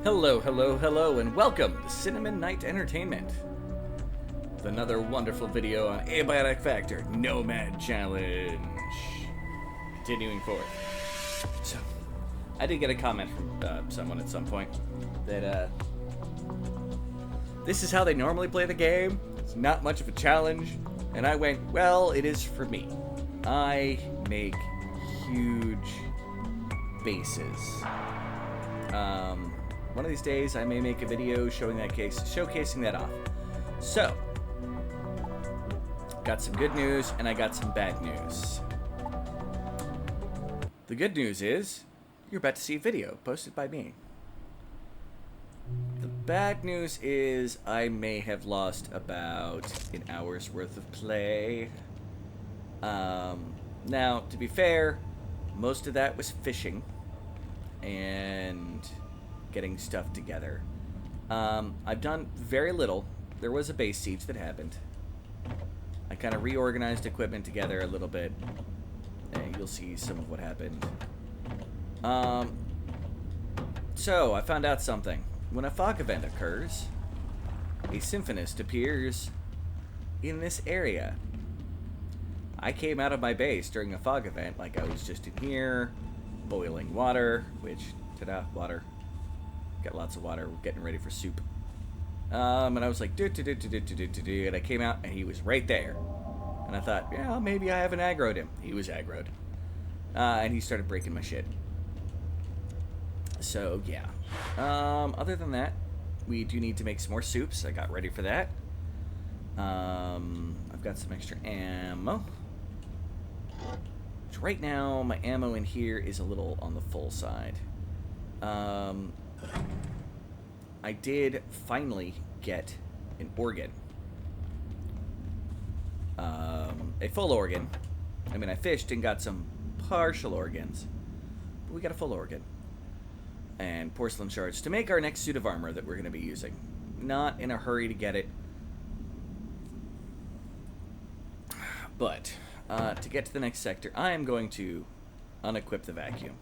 Hello, hello, hello, and welcome to Cinnamon Night Entertainment with another wonderful video on Abiotic Factor Nomad Challenge. Continuing forth. So, I did get a comment from someone at some point that this is how they normally play the game. It's not much of a challenge. And I went, well, it is for me. I make huge bases. One of these days I may make a video showcasing that off. So, got some good news and I got some bad news. The good news is you're about to see a video posted by me. The bad news is I may have lost about an hour's worth of play. Now, to be fair, most of that was fishing and getting stuff together. I've done very little. There was a base siege that happened. I kind of reorganized equipment together a little bit. And you'll see some of what happened. So, I found out something. When a fog event occurs, a symphonist appears in this area. I came out of my base during a fog event, like I was just in here, boiling water, which, ta-da, water. Got lots of water, we're getting ready for soup. And I was like, and I came out and he was right there. And I thought, yeah, maybe I haven't aggroed him. He was aggroed. And he started breaking my shit. So, yeah. Other than that, we do need to make some more soups. I got ready for that. I've got some extra ammo. Which right now, my ammo in here is a little on the full side. I did finally get an organ. A full organ. I mean, I fished and got some partial organs. But we got a full organ. And porcelain shards to make our next suit of armor that we're going to be using. Not in a hurry to get it. But, to get to the next sector, I am going to unequip the vacuum.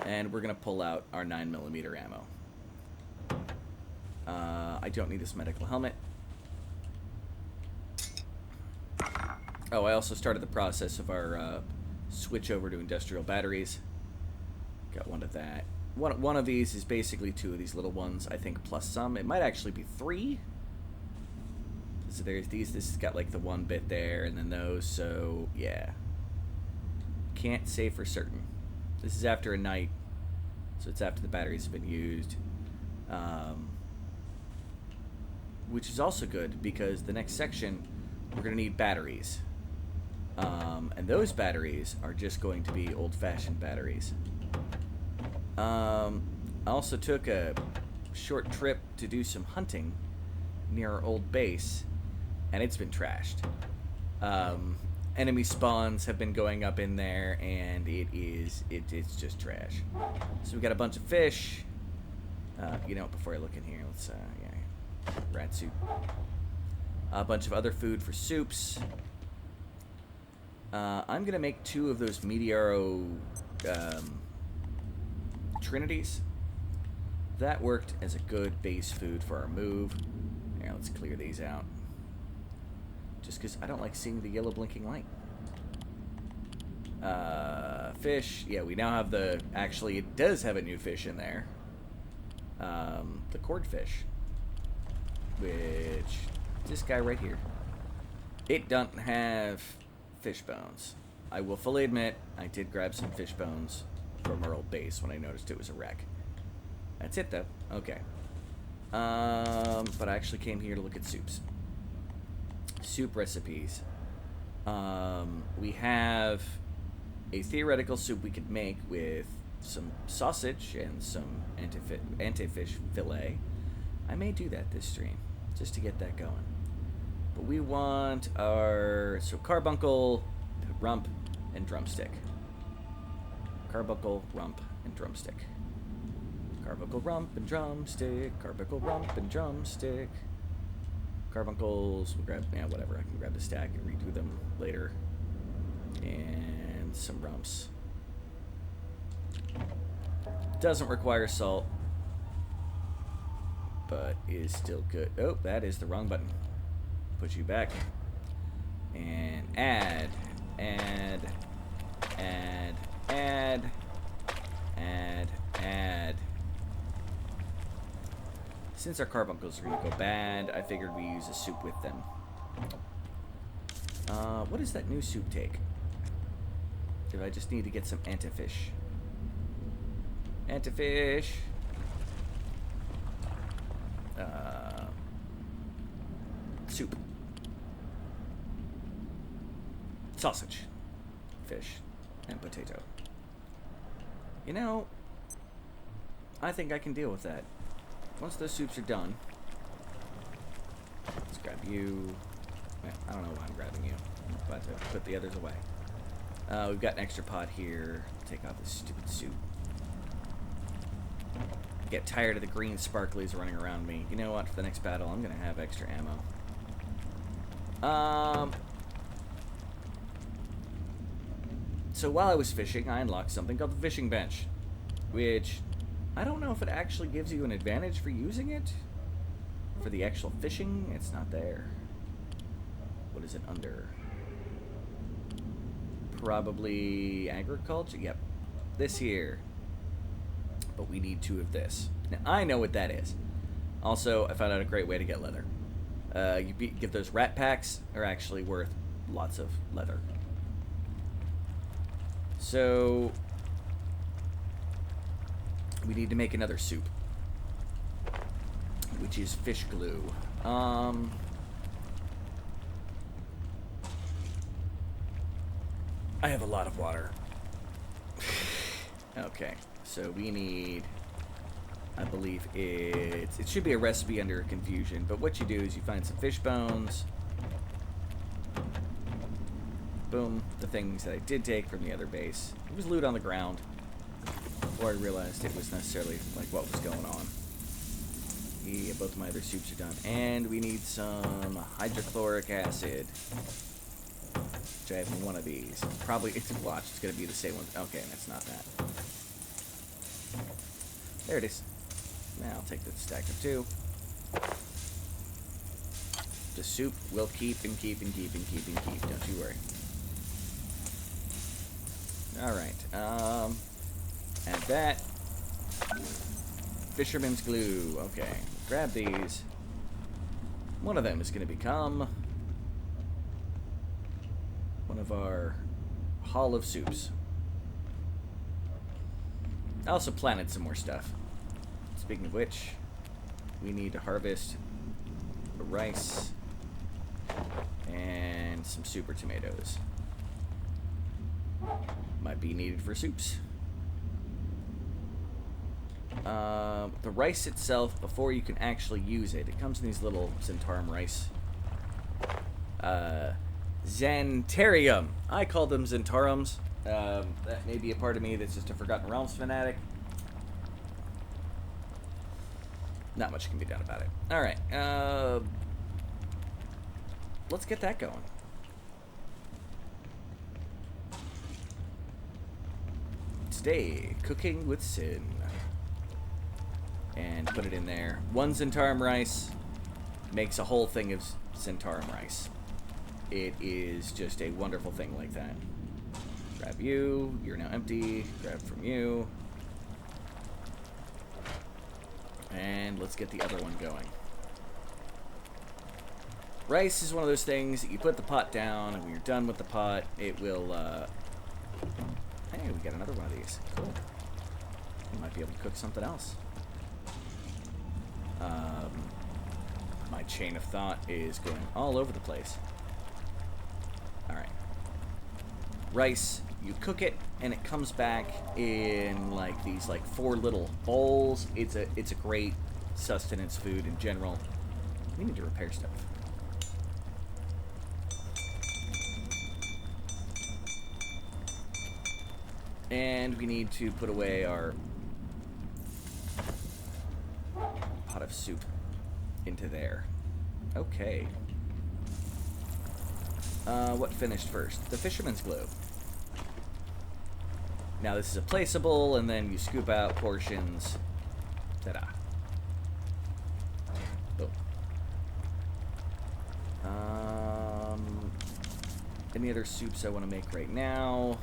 And we're going to pull out our 9mm ammo. I don't need this medical helmet. Oh, I also started the process of our switch over to industrial batteries. Got one of that. One of these is basically two of these little ones, I think, plus some. It might actually be three. So there's these. This has got like the one bit there, and then those. So yeah, can't say for certain. This is after a night, so it's after the batteries have been used, which is also good because the next section we're gonna need batteries, and those batteries are just going to be old-fashioned batteries. I also took a short trip to do some hunting near our old base, and it's been trashed. Enemy spawns have been going up in there, and it's just trash. So we got a bunch of fish. You know, before I look in here, let's yeah, rat soup. A bunch of other food for soups. I'm gonna make 2 of those Meteoro Trinities. That worked as a good base food for our move. Here, let's clear these out. Just because I don't like seeing the yellow blinking light. Fish. Yeah, we now have the... Actually, it does have a new fish in there. The cordfish. Which... This guy right here. It doesn't have fish bones. I will fully admit, I did grab some fish bones from our old base when I noticed it was a wreck. That's it, though. Okay. But I actually came here to look at soups. Soup recipes. We have a theoretical soup we could make with some sausage and some anti-fish fillet. I may do that this stream, just to get that going. But we want our... So carbuncle, rump, and drumstick. Carbuncle, rump, and drumstick. Carbuncle, rump, and drumstick. Carbuncle, rump, and drumstick. Carbuncles, we'll grab, yeah, whatever. I can grab the stack and redo them later. And some rumps. Doesn't require salt, but is still good. Oh, that is the wrong button. Put you back. And add. Since our carbuncles are going to go bad, I figured we use a soup with them. What does that new soup take? Do I just need to get some antifish? Antifish. Soup. Sausage. Fish. And potato. You know, I think I can deal with that. Once those soups are done, let's grab you. Well, I don't know why I'm grabbing you. I'm about to put the others away. We've got an extra pot here. Take off this stupid soup. Get tired of the green sparklies running around me. You know what? For the next battle, I'm going to have extra ammo. So while I was fishing, I unlocked something called the fishing bench, which I don't know if it actually gives you an advantage for using it. For the actual fishing, it's not there. What is it under? Probably agriculture? Yep. This here. But we need 2 of this. Now, I know what that is. Also, I found out a great way to get leather. Get those rat packs are actually worth lots of leather. So we need to make another soup, which is fish glue. I have a lot of water. Okay, so we need, I believe it should be a recipe under confusion, but what you do is you find some fish bones. Boom, the things that I did take from the other base. It was loot on the ground before I realized it was necessarily like what was going on. Yeah, both of my other soups are done. And we need some hydrochloric acid. Which I have in one of these. Probably, watch, it's going to be the same one. Okay, that's not that. There it is. Now I'll take the stack of 2. The soup will keep and keep and keep and keep and keep. Don't you worry. Alright, add that. Fisherman's glue. Okay, grab these. One of them is going to become one of our Hall of Soups. I also planted some more stuff. Speaking of which, we need to harvest the rice and some super tomatoes. Might be needed for soups. The rice itself, before you can actually use it, it comes in these little Zentarum rice. Xantarium. I call them Zentarums. That may be a part of me that's just a Forgotten Realms fanatic. Not much can be done about it. Alright, let's get that going. Today, cooking with Sin. And put it in there. 1 Zentarum rice makes a whole thing of Zentarum rice. It is just a wonderful thing like that. Grab you. You're now empty. Grab from you. And let's get the other one going. Rice is one of those things that you put the pot down, and when you're done with the pot, it will, Hey, we got another one of these. Cool. We might be able to cook something else. My chain of thought is going all over the place. Alright. Rice, you cook it, and it comes back in like these 4 little bowls. It's a great sustenance food in general. We need to repair stuff. And we need to put away our pot of soup into there. Okay. What finished first? The fisherman's glue. Now this is a placeable, and then you scoop out portions. Ta-da. Boom. Any other soups I want to make right now?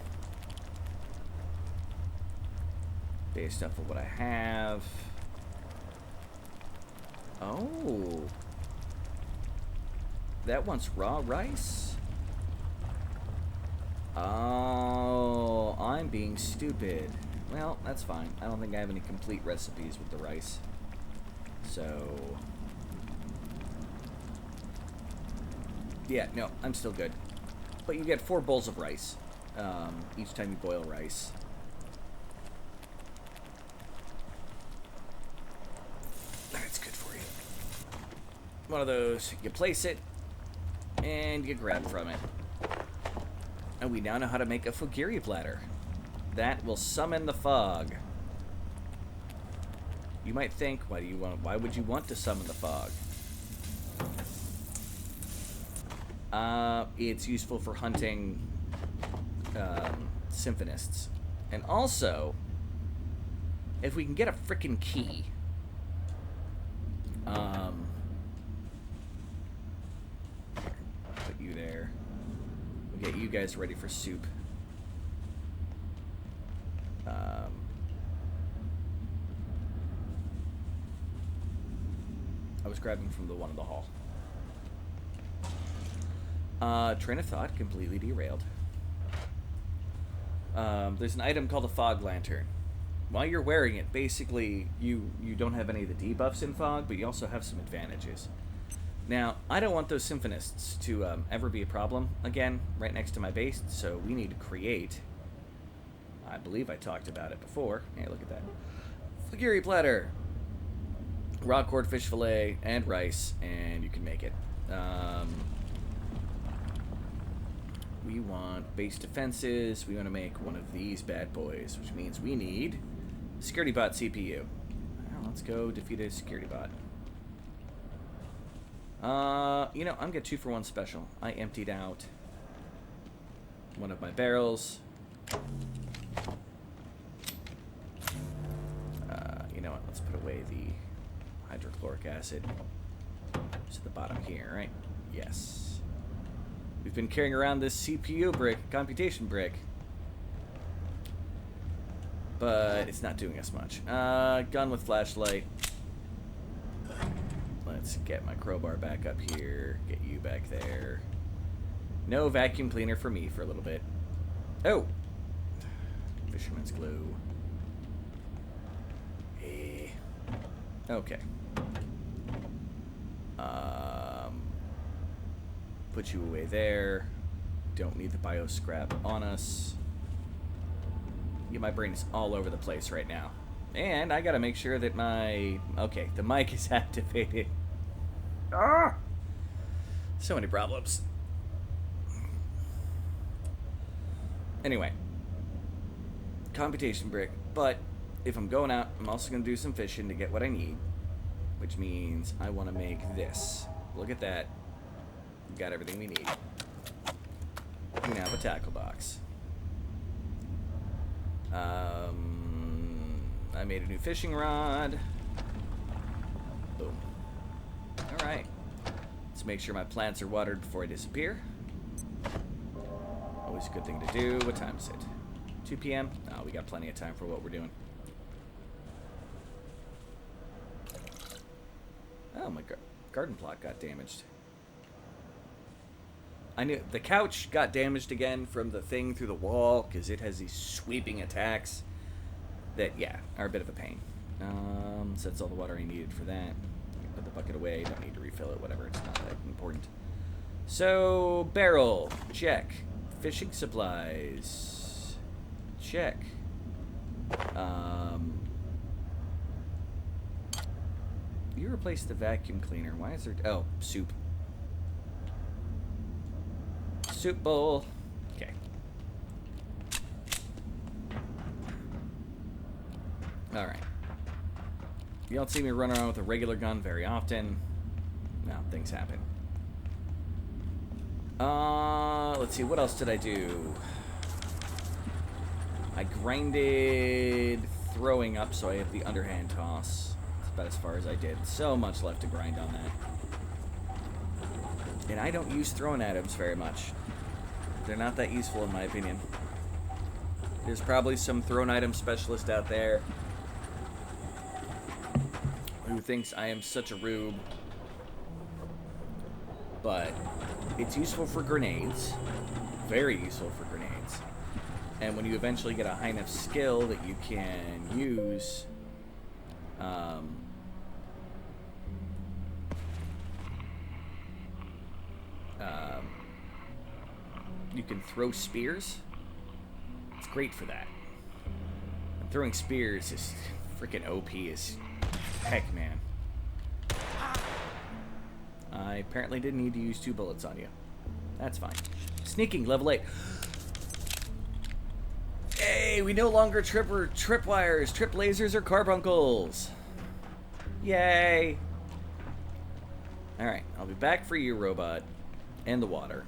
Based off of what I have. Oh. That wants raw rice? Oh, I'm being stupid. Well, that's fine. I don't think I have any complete recipes with the rice. So... yeah, no, I'm still good. But you get 4 bowls of rice each time you boil rice. That's good for you. One of those, you place it, and you grab from it. And we now know how to make a fugiri platter. That will summon the fog. You might think, why would you want to summon the fog? It's useful for hunting symphonists. And also, if we can get a frickin' key, put you there. We'll get you guys ready for soup. I was grabbing from the one in the hall. Train of thought completely derailed. There's an item called a fog lantern. While you're wearing it, basically, you don't have any of the debuffs in fog, but you also have some advantages. Now, I don't want those symphonists to ever be a problem again, right next to my base, so we need to create... I believe I talked about it before. Hey, look at that. Fugiri platter! Raw cord fish fillet and rice, and you can make it. We want base defenses. We want to make one of these bad boys, which means we need security bot CPU. Well, let's go defeat a security bot. You know, I'm gonna 2-for-1 special. I emptied out one of my barrels. You know what? Let's put away the hydrochloric acid. It's at the bottom here, right? Yes. We've been carrying around this CPU brick, computation brick. But it's not doing us much. Gun with flashlight. Let's get my crowbar back up here. Get you back there. No vacuum cleaner for me for a little bit. Oh! Fisherman's glue. Hey. Okay. Put you away there. Don't need the bio scrap on us. Yeah, my brain is all over the place right now. And I gotta make sure that my... okay, the mic is activated. Ah! So many problems. Anyway. Computation brick. But if I'm going out, I'm also gonna do some fishing to get what I need. Which means I want to make this. Look at that. We've got everything we need. We now have a tackle box. I made a new fishing rod. Boom. Alright. Let's make sure my plants are watered before I disappear. Always a good thing to do. What time is it? 2 p.m.? Oh, we got plenty of time for what we're doing. Oh, my garden plot got damaged. I knew the couch got damaged again from the thing through the wall because it has these sweeping attacks that, yeah, are a bit of a pain. So that's all the water I needed for that. Put the bucket away. Don't need to refill it. Whatever. It's not that important. So barrel, check. Fishing supplies, check. You replaced the vacuum cleaner. Why is there... oh, soup. Soup bowl. Okay. Alright. You don't see me run around with a regular gun very often. No, things happen. Let's see. What else did I do? I grinded throwing up, so I have the underhand toss. That's about as far as I did. So much left to grind on that. And I don't use thrown items very much. They're not that useful in my opinion. There's probably some thrown item specialist out there who thinks I am such a rube. But it's useful for grenades. Very useful for grenades. And when you eventually get a high enough skill that you can use you can throw spears. It's great for that. And throwing spears is freaking OP as heck, man. I apparently didn't need to use 2 bullets on you. That's fine. Sneaking, level 8. Hey, we no longer trip wires, trip lasers, or carbuncles. Yay. Alright, I'll be back for you, robot. And the water.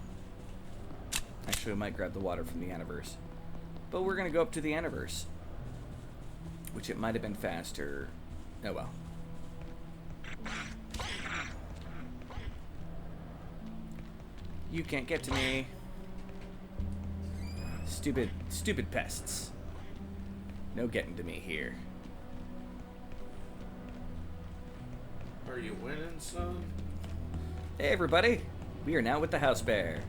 Actually, I might grab the water from the Aniverse. But we're going to go up to the Aniverse. Which it might have been faster. Oh well. You can't get to me. Stupid pests. No getting to me here. Are you winning, son? Hey, everybody. We are now with the house bear. At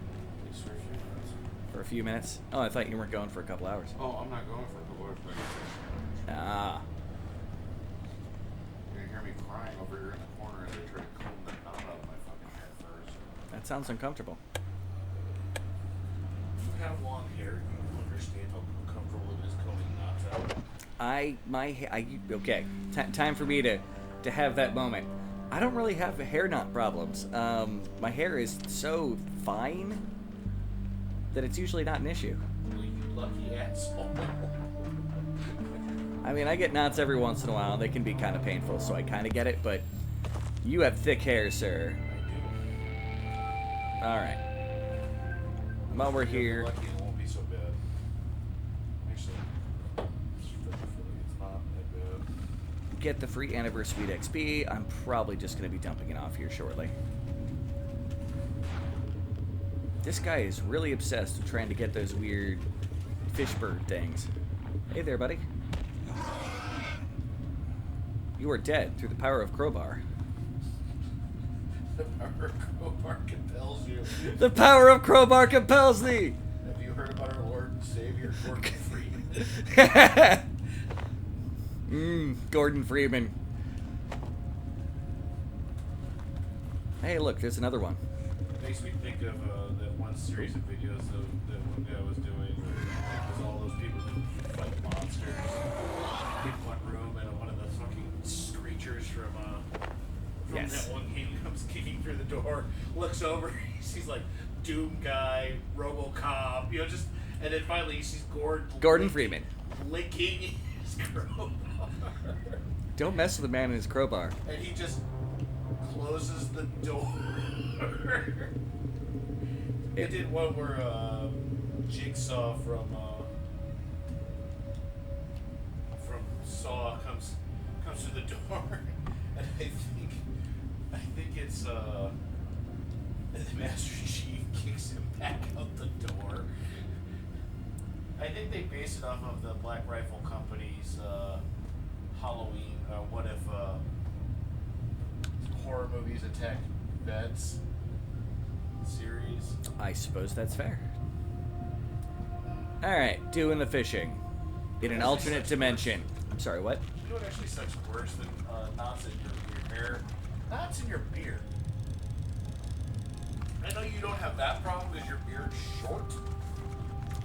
least for a few minutes. For a few minutes? Oh, I thought you weren't going for a couple hours. Oh, I'm not going for a couple hours, but Ah. you're gonna hear me crying over here in the corner as I try to comb the knot out of my fucking hair first. That sounds uncomfortable. You have long hair, you understand how uncomfortable it is combing knots out. Okay. Time for me to have that moment. I don't really have hair knot problems. My hair is so fine that it's usually not an issue. Well, you lucky asshole. I mean, I get knots every once in a while. They can be kind of painful, so I kind of get it, but you have thick hair, sir. I do. All right. While we're If you're here, lucky, it won't be so bad. Actually, it's not that bad. get the free Anniversary XP. I'm probably just going to be dumping it off here shortly. This guy is really obsessed with trying to get those weird fish bird things. Hey there, buddy. You are dead through the power of Crowbar. The power of Crowbar compels you. The power of Crowbar compels thee! Have you heard about our Lord and Savior, Gordon Freeman? Gordon Freeman. Hey, look, there's another one. Makes me think of that one series of videos that one guy was doing where it was all those people who fight monsters in one room, and one of the fucking screechers from Yes. that one game comes kicking through the door, looks over, he sees like Doom Guy, RoboCop, just, and then finally he sees Gordon Freeman. licking his crowbar. Don't mess with the man in his crowbar. And he just closes the door. It did one where Jigsaw from Saw comes to the door, and I think it's the Master Chief kicks him back out the door. I think they based it off of the Black Rifle Company's Halloween. What if horror movies attack vets series? I suppose that's fair. Alright, doing the fishing. In an alternate dimension. I'm sorry, what? You know what actually sucks worse than knots in your hair? Knots in your beard. I know you don't have that problem because your beard's short.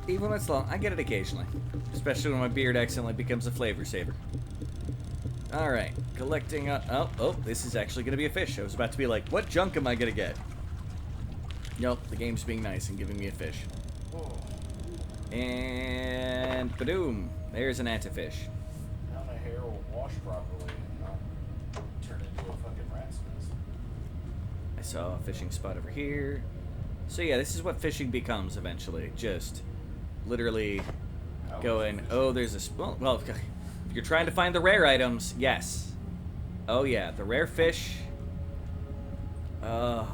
Even when it's long, I get it occasionally. Especially when my beard accidentally becomes a flavor saver. Alright, collecting up. Oh, this is actually going to be a fish. I was about to be like, what junk am I going to get? Nope, the game's being nice and giving me a fish. Whoa. And badoom, there's an antifish. Now my hair will wash properly and not turn into a fucking rat's nest. I saw a fishing spot over here. So yeah, this is what fishing becomes eventually. Just literally going, oh, there's a... Well, if you're trying to find the rare items, yes. Oh, yeah, the rare fish. I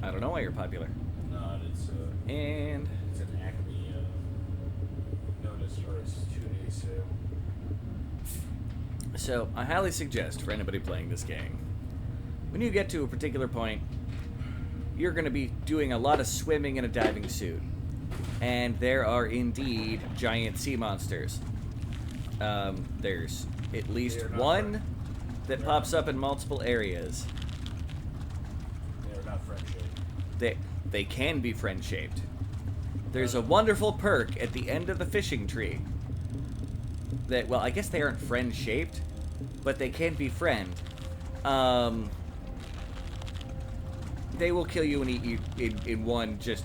don't know why you're popular. No, it's And... It's an Acme notice or it's 2-day sale. So, I highly suggest for anybody playing this game, when you get to a particular point, you're going to be doing a lot of swimming in a diving suit. And there are indeed giant sea monsters. There's at least one that pops up in multiple areas. They are not friend-shaped. They can be friend-shaped. There's a wonderful perk at the end of the fishing tree. That, well, I guess they aren't friend-shaped, but they can be friend. They will kill you and eat you in one just...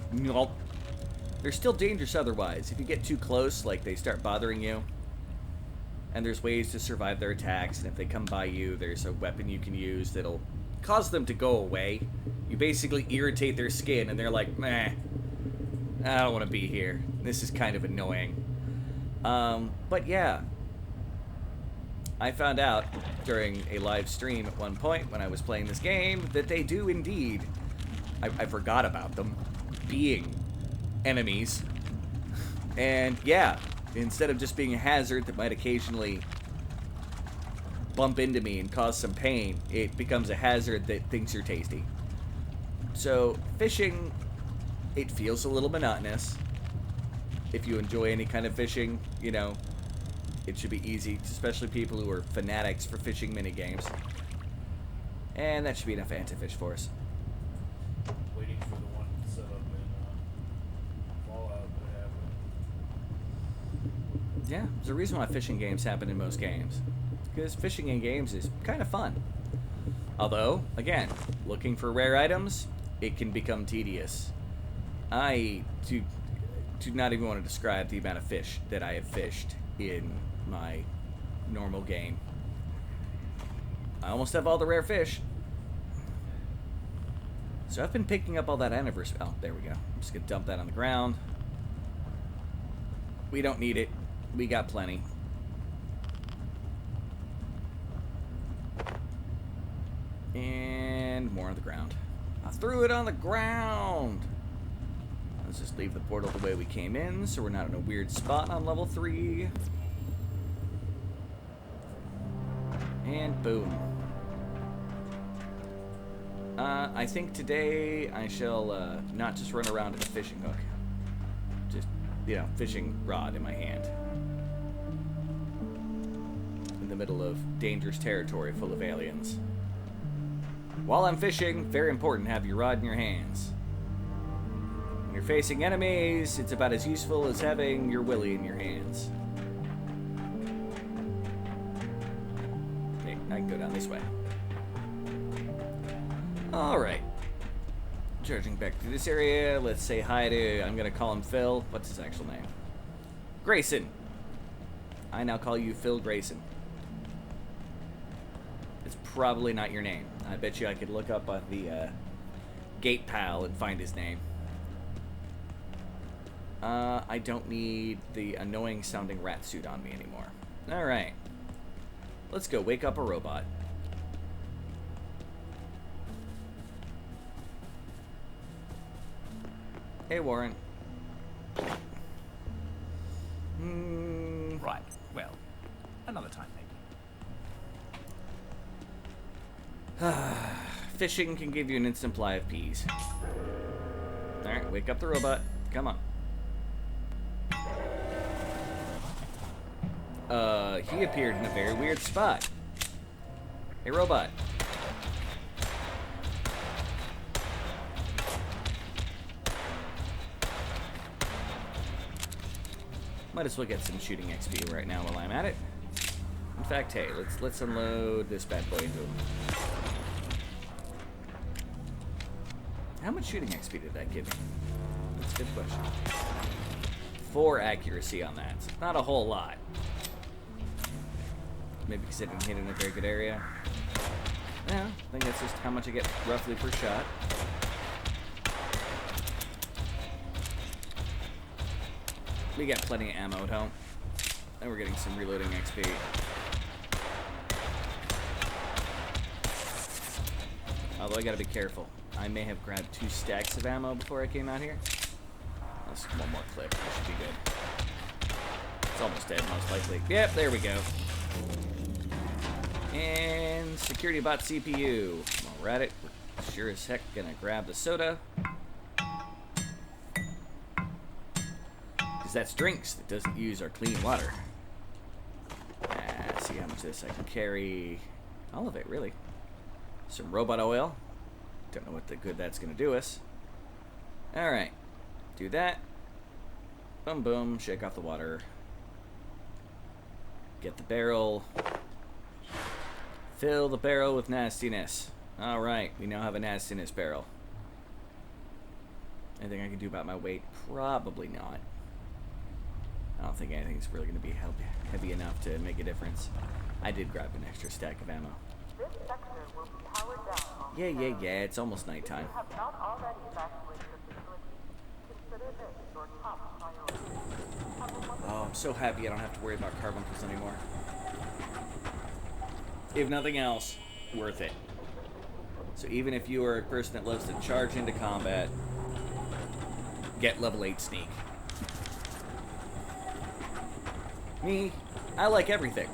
They're still dangerous otherwise. If you get too close, like, they start bothering you. And there's ways to survive their attacks, and if they come by you, there's a weapon you can use that'll cause them to go away. You basically irritate their skin, and they're like, meh, I don't want to be here. This is kind of annoying. But yeah. I found out during a live stream at one point when I was playing this game that they do indeed, I forgot about them, being enemies. And yeah, instead of just being a hazard that might occasionally bump into me and cause some pain, it becomes a hazard that thinks you're tasty. So fishing, it feels a little monotonous. If you enjoy any kind of fishing, you know, it should be easy, especially people who are fanatics for fishing minigames. And that should be enough anti-fish for us. Waiting for the one set up in Fallout that happened. Yeah, there's a reason why fishing games happen in most games. Because fishing in games is kind of fun. Although, again, looking for rare items, it can become tedious. I do not even want to describe the amount of fish that I have fished in my normal game. I almost have all the rare fish. So I've been picking up all that anniversary. Oh, there we go. I'm just going to dump that on the ground. We don't need it. We got plenty. And more on the ground. I threw it on the ground. Let's just leave the portal the way we came in so we're not in a weird spot on level 3. And boom. I think today I shall not just run around with a fishing hook. Just, you know, fishing rod in my hand. In the middle of dangerous territory full of aliens. While I'm fishing, very important to have your rod in your hands. When you're facing enemies, it's about as useful as having your willy in your hands. Okay, I can go down this way. Alright. Charging back through this area, let's say hi to, I'm gonna call him Phil. What's his actual name? Grayson. I now call you Phil Grayson. It's probably not your name. I bet you I could look up on the Gate Pal and find his name. I don't need the annoying sounding rat suit on me anymore. Alright. Let's go wake up a robot. Hey, Warren. Right. Well, another time maybe. Fishing can give you an instant supply of peas. Alright, wake up the robot. Come on. He appeared in a very weird spot. Hey, robot. Might as well get some shooting XP right now while I'm at it. In fact, hey, let's unload this bad boy into him. How much shooting XP did that give me? That's a good question. 4 accuracy on that. Not a whole lot. Maybe because I didn't hit in a very good area. Yeah, I think that's just how much I get roughly per shot. We got plenty of ammo at home. And we're getting some reloading XP. Although I gotta be careful. I may have grabbed 2 stacks of ammo before I came out here. That's one more clip. That should be good. It's almost dead, most likely. Yep, there we go. And security bot CPU. While we're at it, we're sure as heck gonna grab the soda. Because that's drinks that doesn't use our clean water. See how much of this I can carry. All of it, really. Some robot oil. Don't know what the good that's gonna do us. Alright. Do that. Boom, boom. Shake off the water. Get the barrel. Fill the barrel with nastiness. Alright, we now have a nastiness barrel. Anything I can do about my weight? Probably not. I don't think anything's really going to be heavy enough to make a difference. I did grab an extra stack of ammo. This sector will be powered down. Yeah, it's almost nighttime. If you have not already evacuated the facility, consider this your top priority. Oh, I'm so happy I don't have to worry about carbuncles anymore. If nothing else, worth it. So even if you are a person that loves to charge into combat, get level 8 sneak. Me, I like everything.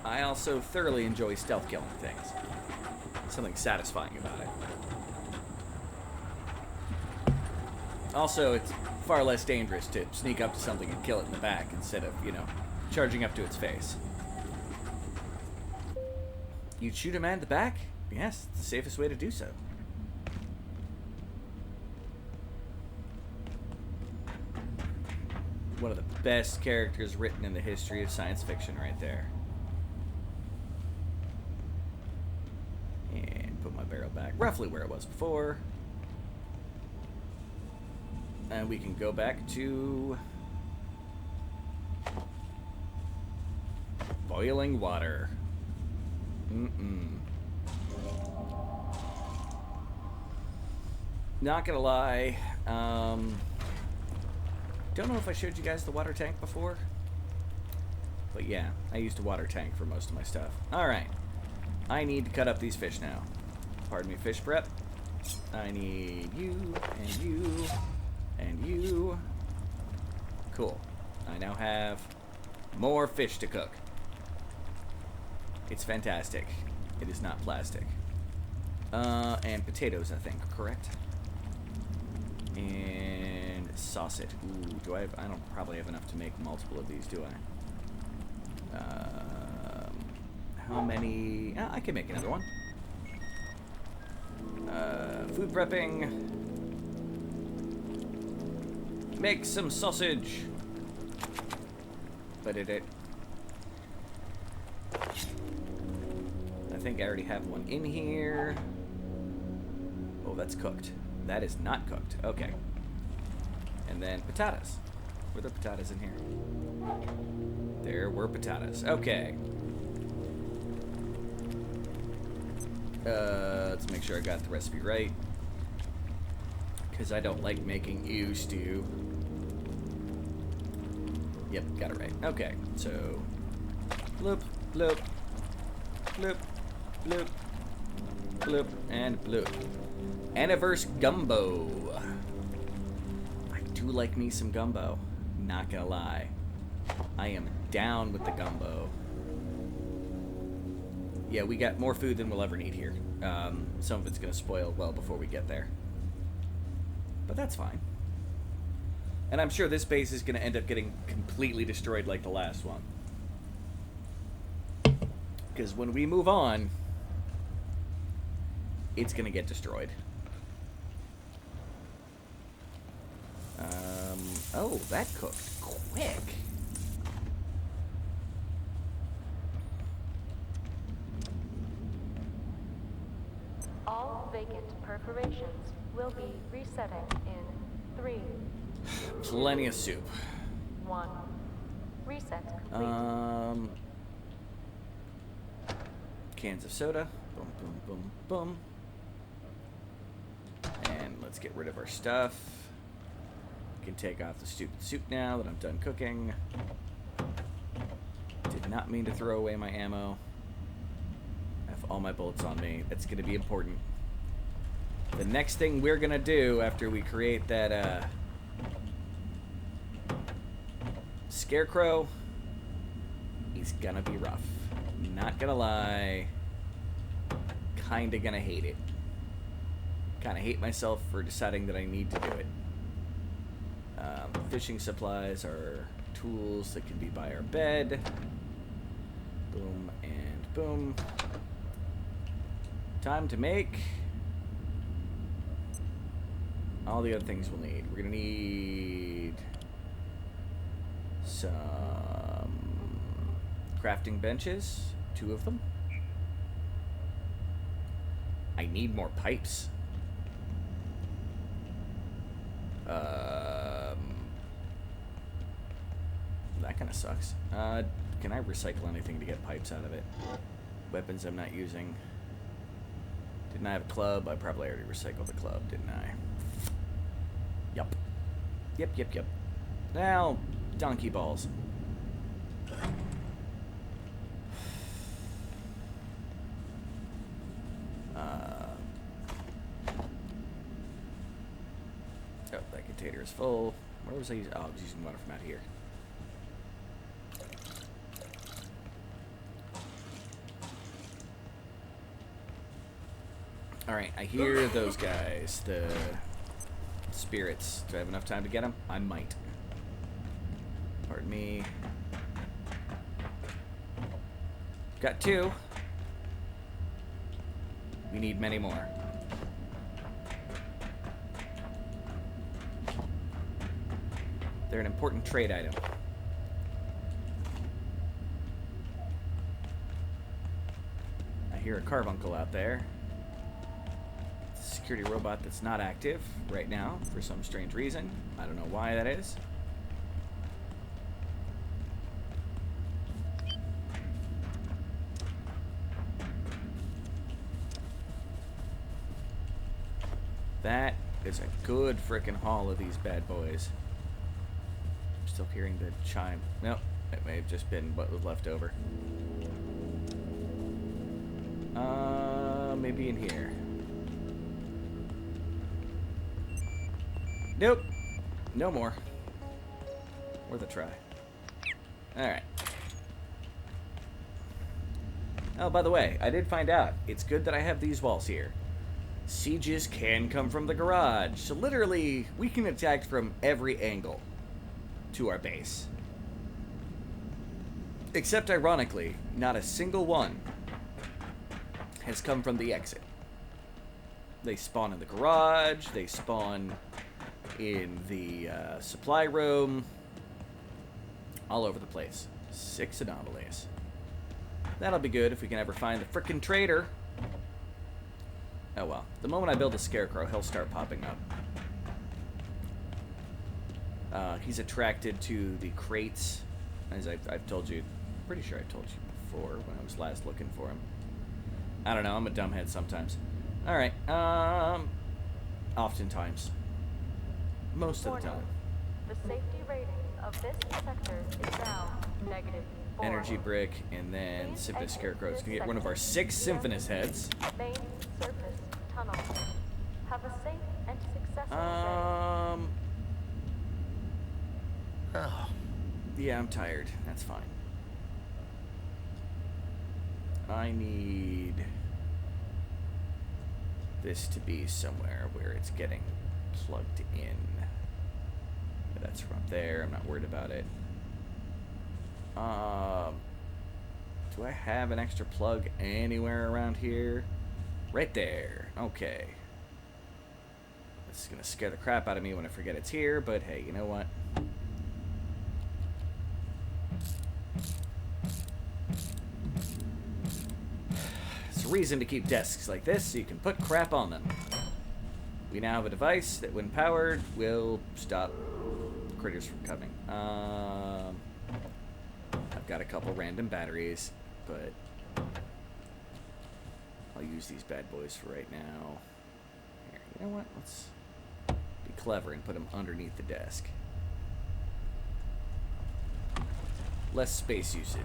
I also thoroughly enjoy stealth killing things. Something satisfying about it. Also, it's far less dangerous to sneak up to something and kill it in the back instead of, you know, charging up to its face. You'd shoot a man in the back? Yes, it's the safest way to do so. One of the best characters written in the history of science fiction right there. And put my barrel back roughly where it was before. And we can go back to boiling water. Not gonna lie, don't know if I showed you guys the water tank before, but yeah, I used a water tank for most of my stuff. Alright, I need to cut up these fish now. Pardon me, fish prep. I need you, and you, and you. Cool. I now have more fish to cook. It's fantastic. It is not plastic. And potatoes, I think, correct? And sausage. Ooh, do I have, I don't probably have enough to make multiple of these, do I? How many? I can make another one. Food prepping. Make some sausage. But it. I think I already have one in here. Oh, that's cooked. That is not cooked. Okay. And then potatoes. Were there potatoes in here? There were potatoes. Okay. Let's make sure I got the recipe right. Because I don't like making ew stew. Yep, got it right. Okay, so bloop, bloop, bloop, bloop, bloop, and bloop. Anniverse gumbo. I do like me some gumbo. Not gonna lie. I am down with the gumbo. Yeah, we got more food than we'll ever need here. Some of it's gonna spoil well before we get there. But that's fine. And I'm sure this base is gonna end up getting completely destroyed like the last one. Because when we move on, it's gonna get destroyed. Oh, that cooked quick. All vacant perforations will be resetting in 3, Plenty of soup. 1. Reset complete. Cans of soda. Boom, boom, boom, boom. And let's get rid of our stuff. can take off the stupid suit now that I'm done cooking. Did not mean to throw away my ammo. I have all my bullets on me. That's going to be important. The next thing we're going to do after we create that scarecrow, he's going to be rough. Not going to lie. Kind of going to hate it. Kind of hate myself for deciding that I need to do it. Fishing supplies are tools that can be by our bed. Boom and boom. Time to make all the other things we'll need. We're gonna need some crafting benches, 2 of them. I need more pipes. That kind of sucks. Can I recycle anything to get pipes out of it? Weapons I'm not using. Didn't I have a club? I probably already recycled the club, didn't I? Yup. Yep. Now, donkey balls. Oh, that container is full. Where was I using? Oh, I was using water from out here. Alright, I hear those guys, the spirits. Do I have enough time to get them? I might. Pardon me. Got 2. We need many more. They're an important trade item. I hear a carbuncle out there. Security robot that's not active right now for some strange reason. I don't know why that is. That is a good frickin' haul of these bad boys. I'm still hearing the chime. Nope, it may have just been what was left over. Maybe in here. Nope. No more. Worth a try. Alright. Oh, by the way, I did find out. It's good that I have these walls here. Sieges can come from the garage. So literally, we can attack from every angle to our base. Except ironically, not a single one has come from the exit. They spawn in the garage, they spawn in the supply room, all over the place. 6 anomalies. That'll be good if we can ever find the frickin' traitor. Oh well. The moment I build a scarecrow, he'll start popping up. He's attracted to the crates, as I've told you. Pretty sure I told you before when I was last looking for him. I don't know. I'm a dumbhead sometimes. All right. Oftentimes. Most of the time. The safety rating of this sector is now -4. Energy brick, and then Symphonous Scarecrow is going to get one of our 6 Symphonous heads. Main surface tunnel. Have a safe and successful Oh. Yeah, I'm tired. That's fine. I need this to be somewhere where it's getting plugged in. That's from up there. I'm not worried about it. Do I have an extra plug anywhere around here? Right there. Okay. This is gonna scare the crap out of me when I forget it's here, but hey, you know what? It's a reason to keep desks like this so you can put crap on them. We now have a device that, when powered, will stop critters from coming. I've got a couple random batteries, but I'll use these bad boys for right now. Here, you know what? Let's be clever and put them underneath the desk. Less space usage.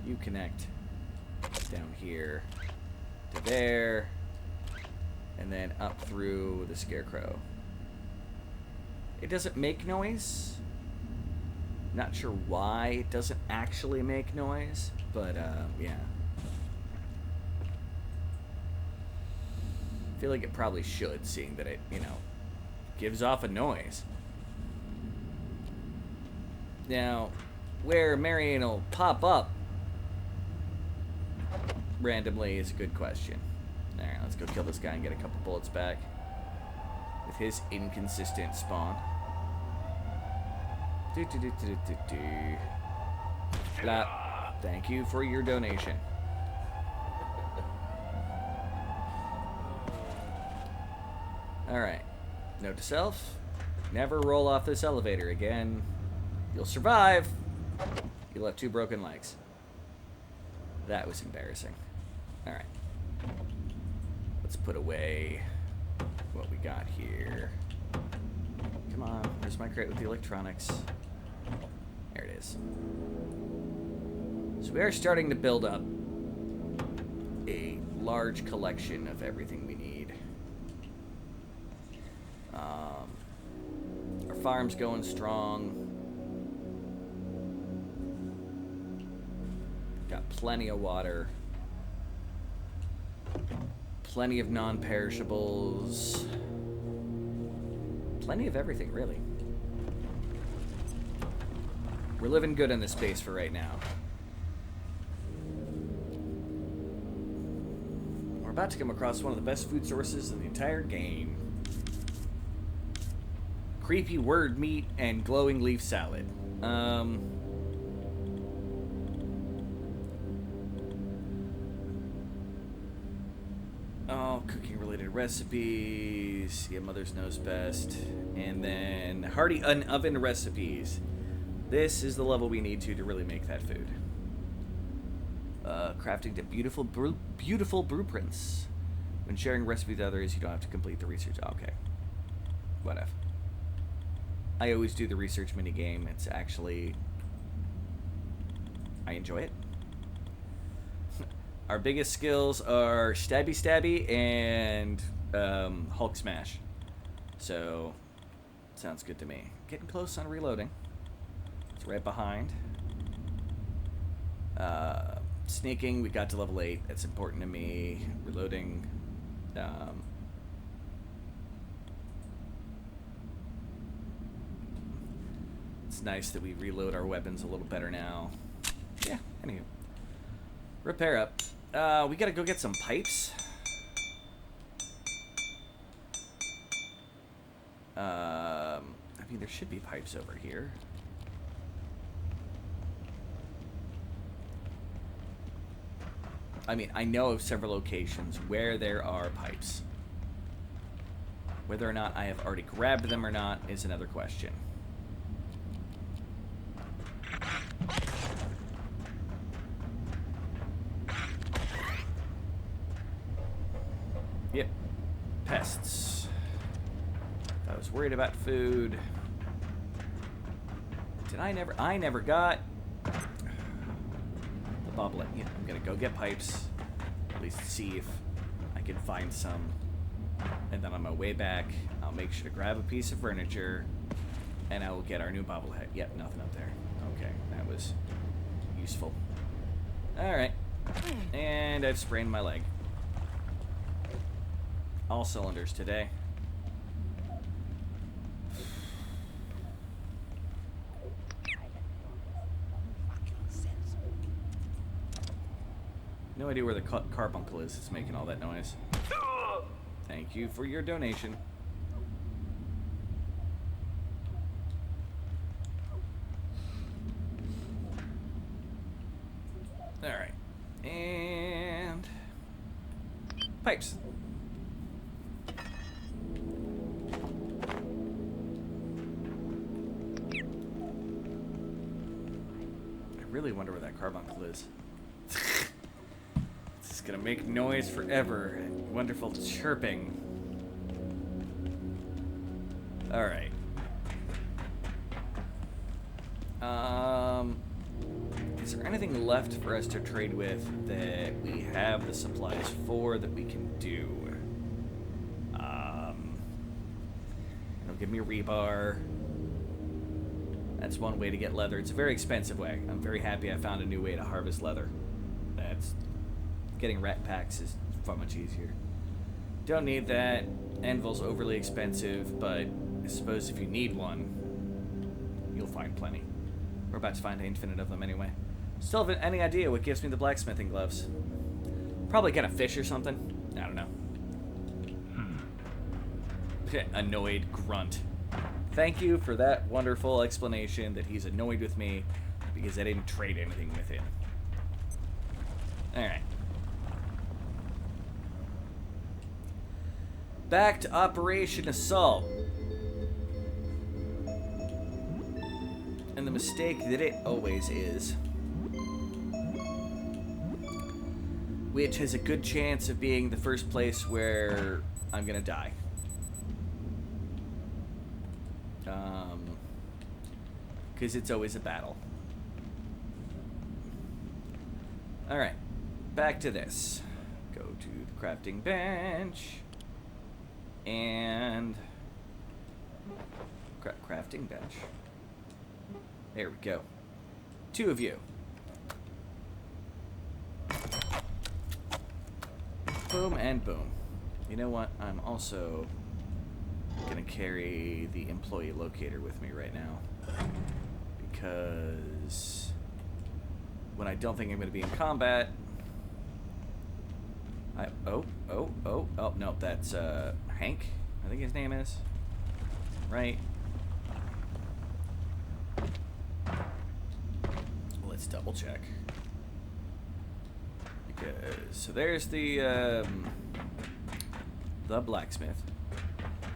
You connect down here to there, and then up through the scarecrow. It doesn't make noise. Not sure why it doesn't actually make noise, but yeah. I feel like it probably should, seeing that it, you know, gives off a noise. Now, where Marion will pop up randomly is a good question. Alright, let's go kill this guy and get a couple bullets back with his inconsistent spawn. Flap. Thank you for your donation. Alright. Note to self. Never roll off this elevator again. You'll survive. You'll have 2 broken legs. That was embarrassing. Alright. Let's put away what we got here. Come on. Where's my crate with the electronics? There it is. So we are starting to build up a large collection of everything we need. Our farm's going strong. Got plenty of water. Plenty of non-perishables. Plenty of everything, really. We're living good in this space for right now. We're about to come across one of the best food sources in the entire game. Creepy word meat and glowing leaf salad. Oh, cooking related recipes. Yeah, Mother's knows best. And then hearty oven recipes. This is the level we need to really make that food. Crafting the beautiful blueprints. When sharing recipes with others, you don't have to complete the research. Okay. Whatever. I always do the research minigame. It's actually... I enjoy it. Our biggest skills are Stabby Stabby and Hulk Smash. So, sounds good to me. Getting close on reloading. It's right behind. Sneaking, we got to level 8. That's important to me. Reloading. It's nice that we reload our weapons a little better now. Yeah, anywho. Repair up. We gotta go get some pipes. I mean, there should be pipes over here. I mean, I know of several locations where there are pipes. Whether or not I have already grabbed them or not is another question. Yep. Pests. If I was worried about food. Did I never got the bobblehead. Yeah, I'm gonna go get pipes. At least see if I can find some. And then on my way back, I'll make sure to grab a piece of furniture and I will get our new bobblehead. Yep, nothing up there. Okay, that was useful. Alright. And I've sprained my leg. All cylinders today. No idea where the carbuncle is. It's making all that noise. Thank you for your donation. Alright. And... pipes. I really wonder where that carbuncle is. It's gonna make noise forever. Wonderful chirping. Alright. Is there anything left for us to trade with that we have the supplies for that we can do? It'll give me rebar. That's one way to get leather. It's a very expensive way. I'm very happy I found a new way to harvest leather. That's... Getting rat packs is far much easier. Don't need that. Anvil's overly expensive, but I suppose if you need one, you'll find plenty. We're about to find infinite of them anyway. Still haven't any idea what gives me the blacksmithing gloves. Probably get a fish or something. I don't know. Annoyed grunt. Thank you for that wonderful explanation that he's annoyed with me because I didn't trade anything with him. Alright. Back to Operation Assault. And the mistake that it always is, which has a good chance of being the first place where I'm gonna die. Because it's always a battle. Alright, back to this. Go to the crafting bench. And... crafting bench. There we go. 2 of you. Boom and boom. You know what? I'm also gonna carry the employee locator with me right now. Because when I don't think I'm gonna be in combat, oh, no, that's Hank, I think his name is. Right? Let's double check. Because, so there's the blacksmith.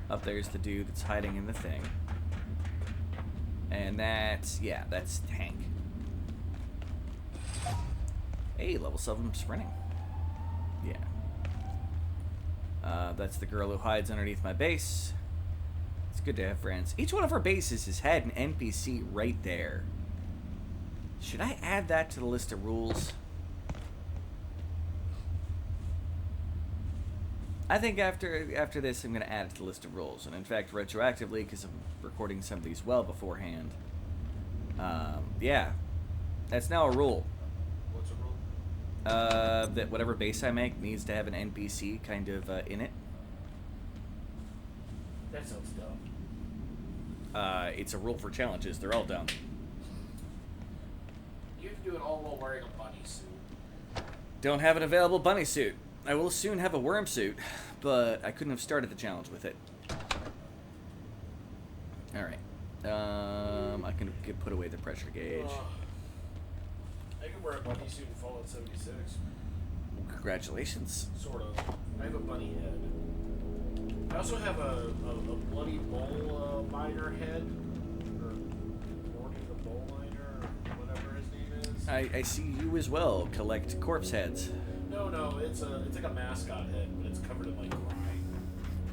Up there's the dude that's hiding in the thing. And that's, yeah, that's Hank. Hey, level 7 sprinting. Yeah. That's the girl who hides underneath my base. It's good to have friends. Each one of our bases has had an NPC right there. Should I add that to the list of rules? I think after this, I'm going to add it to the list of rules. And in fact, retroactively, because I'm recording some of these well beforehand. Yeah, that's now a rule. What's a rule? That whatever base I make needs to have an NPC kind of in it. That sounds dumb. It's a rule for challenges. They're all dumb. You have to do it all while wearing a bunny suit. Don't have an available bunny suit. I will soon have a worm suit, but I couldn't have started the challenge with it. Alright. I can put away the pressure gauge. I can wear a bunny suit in Fallout 76. Congratulations. Sort of. I have a bunny head. I also have a bloody bull miner head. Or Morty the bull miner, or whatever his name is. I see you as well collect corpse heads. No, it's like a mascot head, but it's covered in like grime.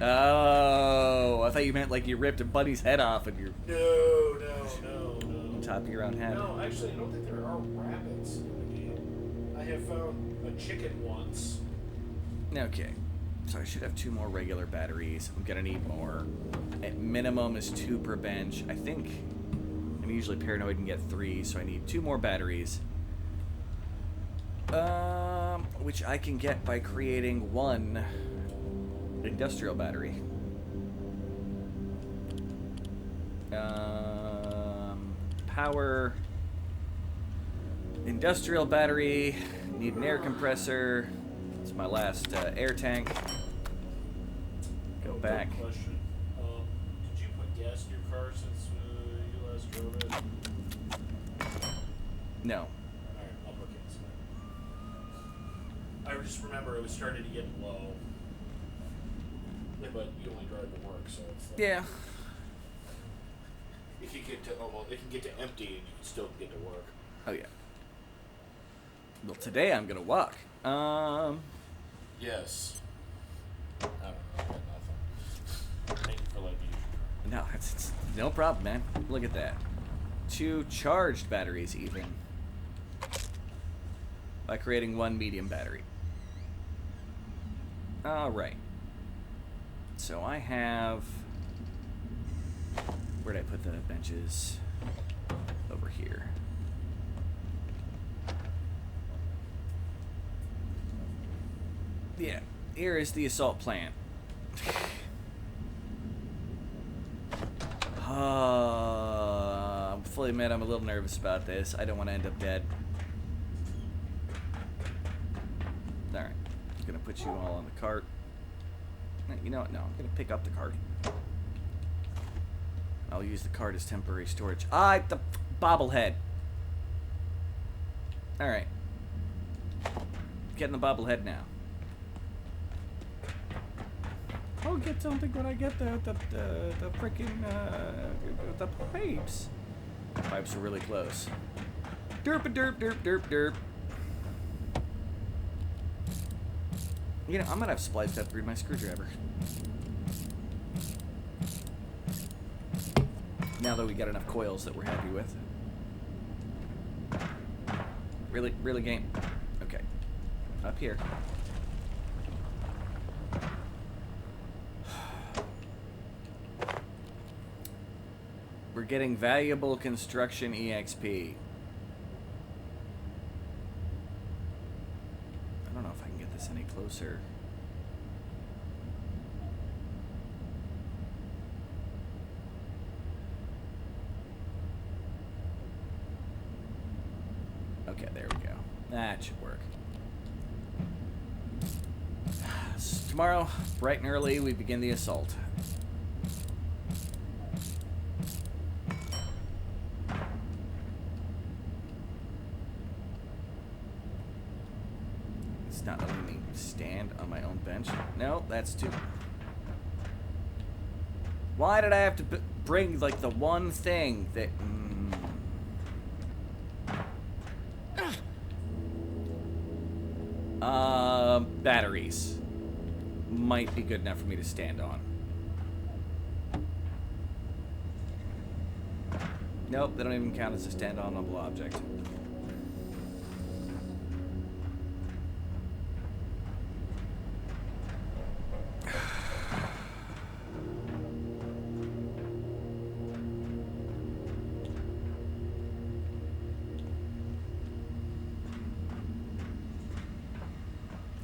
Oh, I thought you meant like you ripped a bunny's head off and you're No. on top of your own head. No, actually, I don't think there are rabbits in the game. I have found a chicken once. Okay. So I should have 2 more regular batteries. I'm gonna need more. At minimum is 2 per bench. I think I'm usually paranoid and get 3, so I need 2 more batteries. Which I can get by creating 1 industrial battery. Power. Industrial battery. Need an air compressor. It's my last air tank. Go back. Good question. Did you put gas in your car since you last drove it? No. Alright, I'll put gas in it. I just remember it was starting to get low. Yeah, but you only drive to work, so it's like... Yeah. It can get to, it can get to empty and you can still get to work. Oh yeah. Well, today I'm gonna walk. Yes. I don't know, I got nothing. Thank you for letting me use No, it's no problem, man. Look at that. 2 charged batteries even. By creating 1 medium battery. Alright. So I have... Where'd I put the benches? Over here. Yeah, here is the assault plan. Fully admit I'm a little nervous about this. I don't want to end up dead. Alright. I'm going to put you all on the cart. You know what? No, I'm going to pick up the cart. I'll use the cart as temporary storage. The bobblehead. Alright. Getting the bobblehead now. I'll get something when I get the freaking the pipes. Pipes are really close. Derp a derp derp derp derp. You know, I'm gonna have supplies to upgrade my screwdriver. Now that we got enough coils that we're happy with. Really game? Okay. Up here. We're getting valuable construction EXP. I don't know if I can get this any closer. Okay, there we go. That should work. So tomorrow, bright and early, we begin the assault. It's not letting me stand on my own bench. No, that's too... Why did I have to bring, like, the one thing that... Batteries might be good enough for me to stand on. Nope, they don't even count as a stand-on-able object.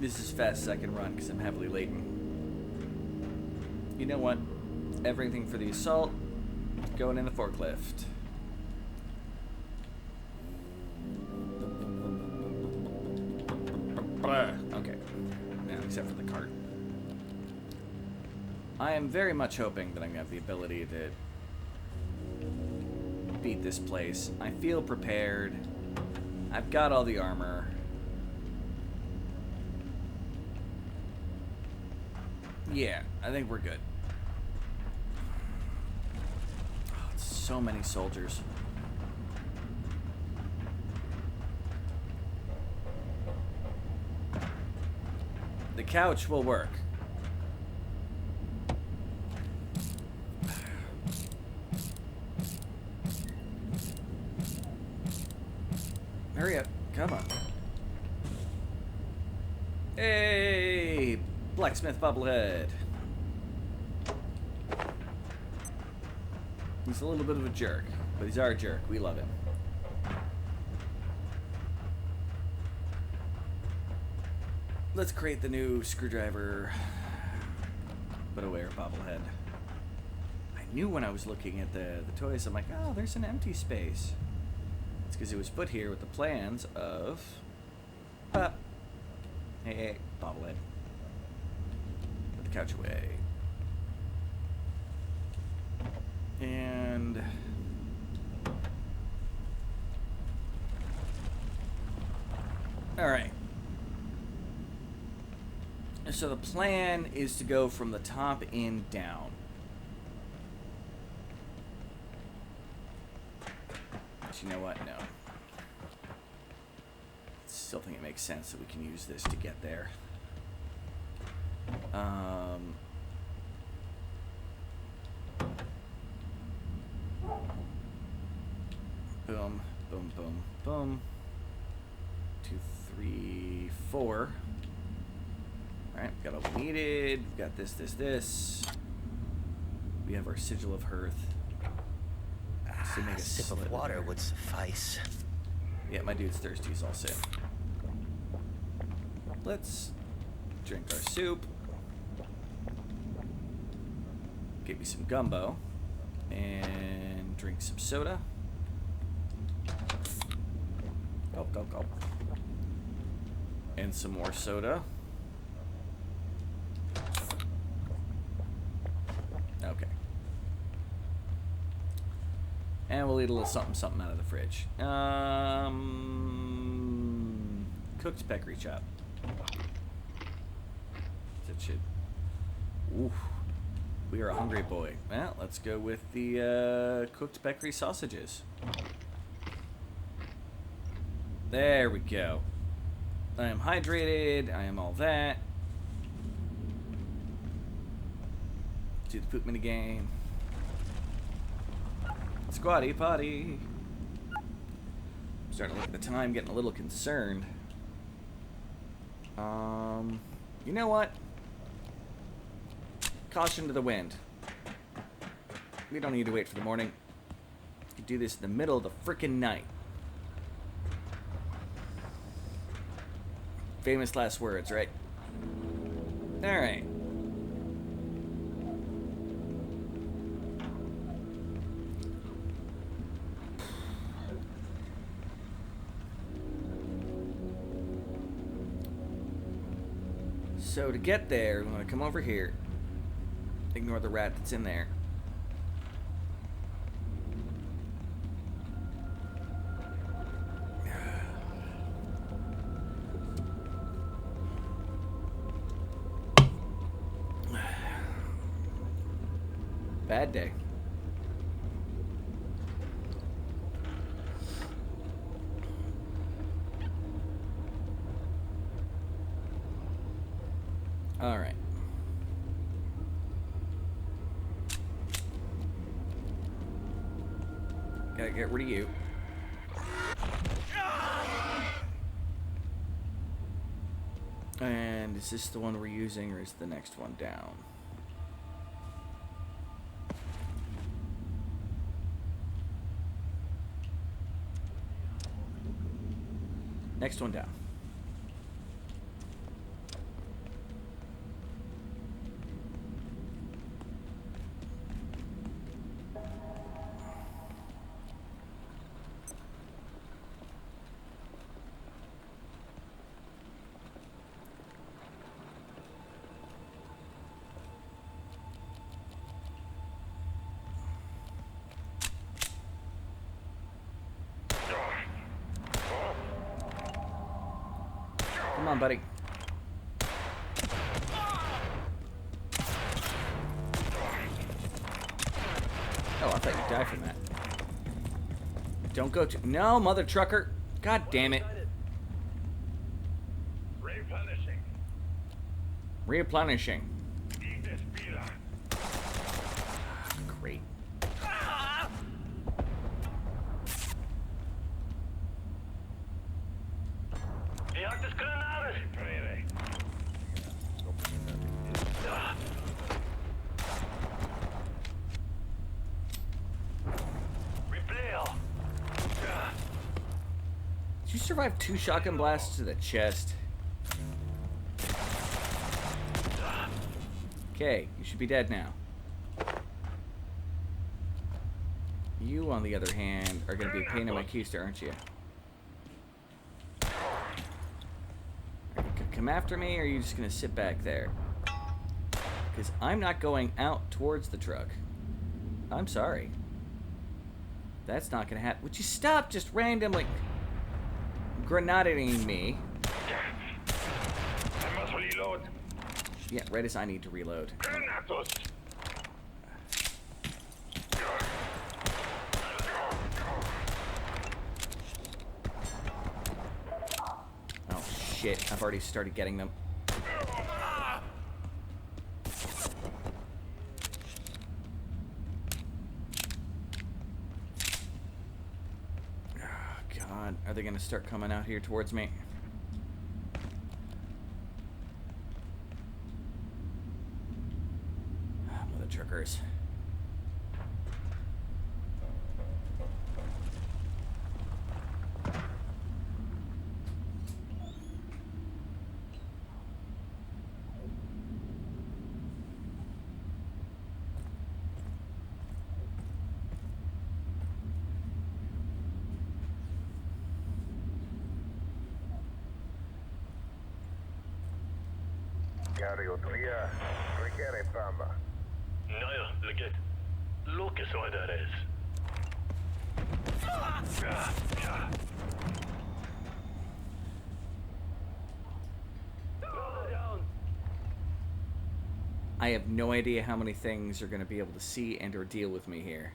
This is fast as I can run because I'm heavily laden. You know what? Everything for the assault going in the forklift. Okay. Now, except for the cart. I am very much hoping that I'm going to have the ability to beat this place. I feel prepared. I've got all the armor. Yeah, I think we're good. Oh, it's so many soldiers. The couch will work. Hurry up. Come on. Hey! Blacksmith bobblehead. He's a little bit of a jerk, but he's our jerk. We love him. Let's create the new screwdriver, but aware bobblehead. I knew when I was looking at the toys, I'm like, oh, there's an empty space. It's because it was put here with the plans of... Hey, bobblehead. Put the couch away. And... Alright. So the plan is to go from the top in down. But you know what? No. Still think it makes sense that we can use this to get there. Boom, boom, boom, boom. 2, 3, 4. Alright, got all we needed. We've got this. We have our sigil of hearth. A sip of water would suffice. Yeah, my dude's thirsty, so I'll sit. Let's drink our soup. Get me some gumbo. And drink some soda. Gulp. And some more soda. Okay. And we'll eat a little something out of the fridge. Cooked peccary chop. That should... Ooh. We are a hungry boy. Well, let's go with the cooked peccary sausages. There we go. I am hydrated. I am all that. Do the poop mini game. Squatty potty. I'm starting to look at the time, getting a little concerned. You know what? Caution to the wind. We don't need to wait for the morning. You could do this in the middle of the frickin' night. Famous last words, right? Alright. So to get there, we want to come over here. Ignore the rat that's in there. Bad day. All right. Gotta get rid of you. And is this the one we're using, or is the next one down? Next one down. Come on, buddy. Oh, I thought you'd die from that. Don't go to... No, mother trucker. God damn it. Replenishing. Great. Did you survive 2 shotgun blasts to the chest? Okay, you should be dead now. You, on the other hand, are going to be a pain in my keister, aren't you? Are you going to come after me, or are you just going to sit back there? Because I'm not going out towards the truck. I'm sorry. That's not going to happen. Would you stop just randomly grenading me? I must reload. Yeah, right as I need to reload. Granatos. Oh shit, I've already started getting them. God, are they gonna start coming out here towards me? Mother truckers. Carrioteria requiere fama. Naja, legit. Look at what that is. I have no idea how many things are going to be able to see and or deal with me here.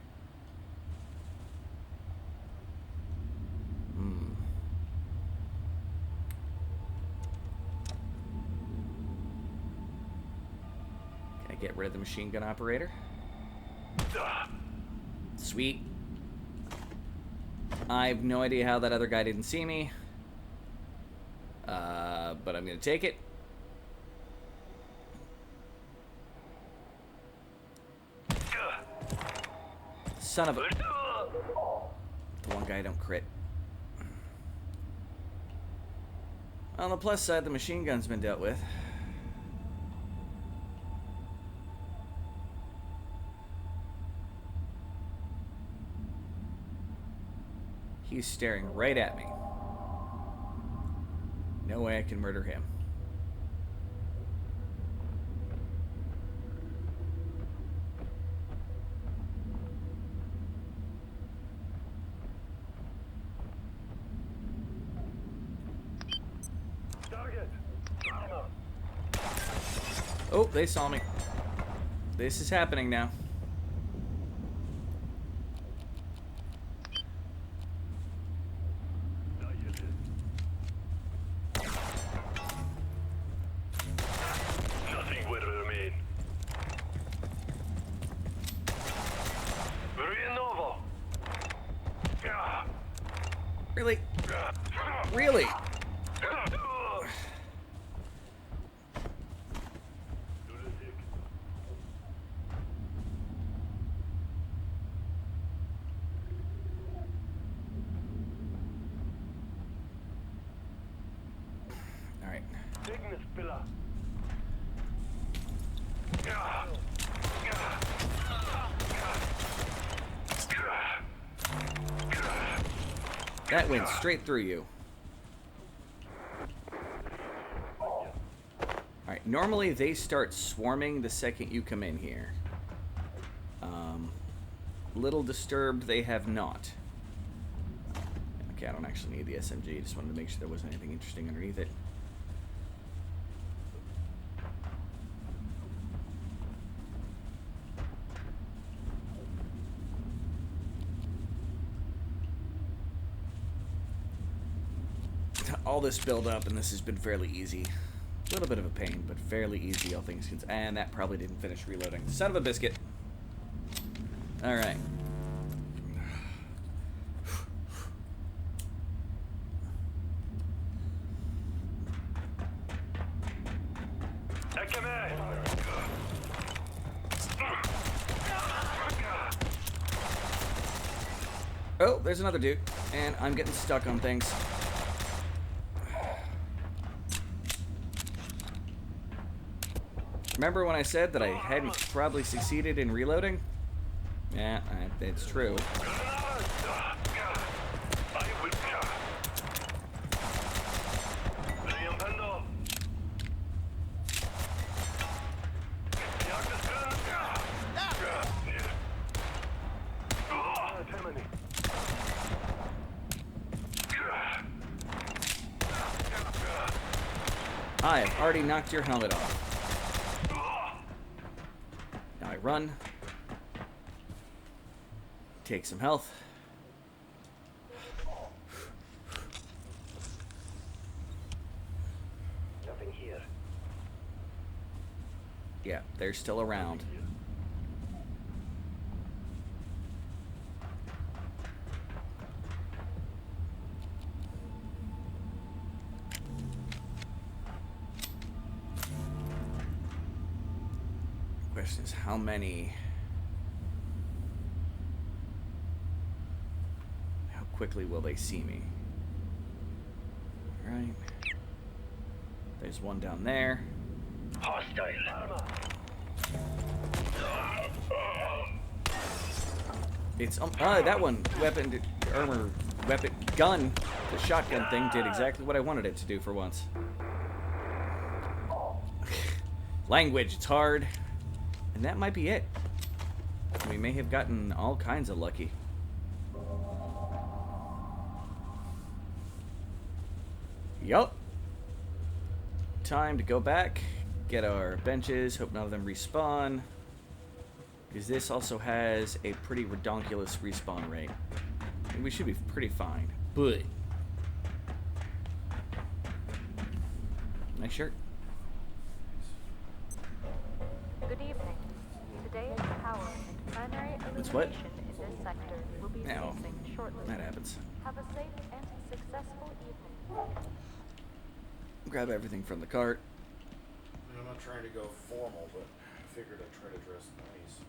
Can I get rid of the machine gun operator? Sweet. I have no idea how that other guy didn't see me. But I'm going to take it. Son of a... The one guy I don't crit. On the plus side, the machine gun's been dealt with. He's staring right at me. No way I can murder him. Oh, they saw me. This is happening now. Nothing will remain. Rinnovo. Really? Really? Alright. Ignis pillar. That went straight through you. Alright, normally they start swarming the second you come in here. Little disturbed they have not. Okay, I don't actually need the SMG, just wanted to make sure there wasn't anything interesting underneath it. All this build up, and this has been fairly easy. A little bit of a pain, but fairly easy, all things considered. And that probably didn't finish reloading. Son of a biscuit. Alright. Oh, there's another dude, and I'm getting stuck on things. Remember when I said that I hadn't probably succeeded in reloading? Yeah, it's true. I have already knocked your helmet off. Now I run. Take some health. Nothing here. Yeah, they're still around. question is how many... How quickly will they see me? Right. There's one down there. Hostile. It's that one weapon armor weapon gun. The shotgun thing did exactly what I wanted it to do for once. Language, it's hard. And that might be it. We may have gotten all kinds of lucky. Yup. Time to go back, get our benches, hope none of them respawn. Because this also has a pretty redonkulous respawn rate. And we should be pretty fine. But nice shirt. Good evening. Today's power and primary It's what? illumination in this sector will be No. ceasing shortly. That happens. Have a safe and successful evening. Grab everything from the cart. I mean, I'm not trying to go formal, but I figured I'd try to dress nice.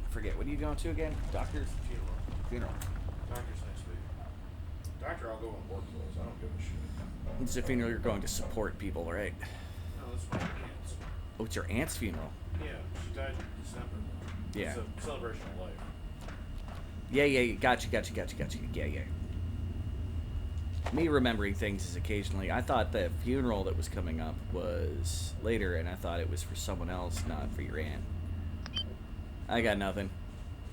I forget, what are you going to again? Doctor's Funeral. funeral. Doctor's next week. Doctor, I'll go in work clothes. I don't give a shit. It's a funeral you're going to support people, right? No, that's my aunt's. Oh, it's your aunt's funeral. Yeah, she died in December. Yeah. It's a celebration of life. Yeah, gotcha. Yeah. Me remembering things is occasionally. I thought the funeral that was coming up was later, and I thought it was for someone else, not for your aunt. I got nothing.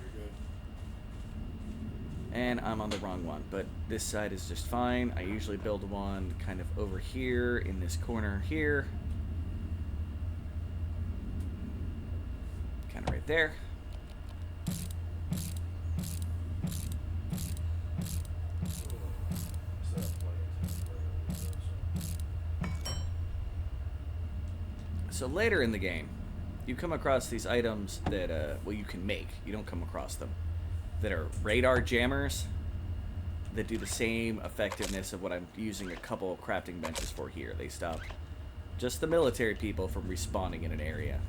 You're good. And I'm on the wrong one, but this side is just fine. I usually build one kind of over here in this corner here. Kind of right there. Set up plenty of time. So later in the game, you come across these items that, well, you can make. You don't come across them. That are radar jammers that do the same effectiveness of what I'm using a couple crafting benches for here. They stop just the military people from respawning in an area.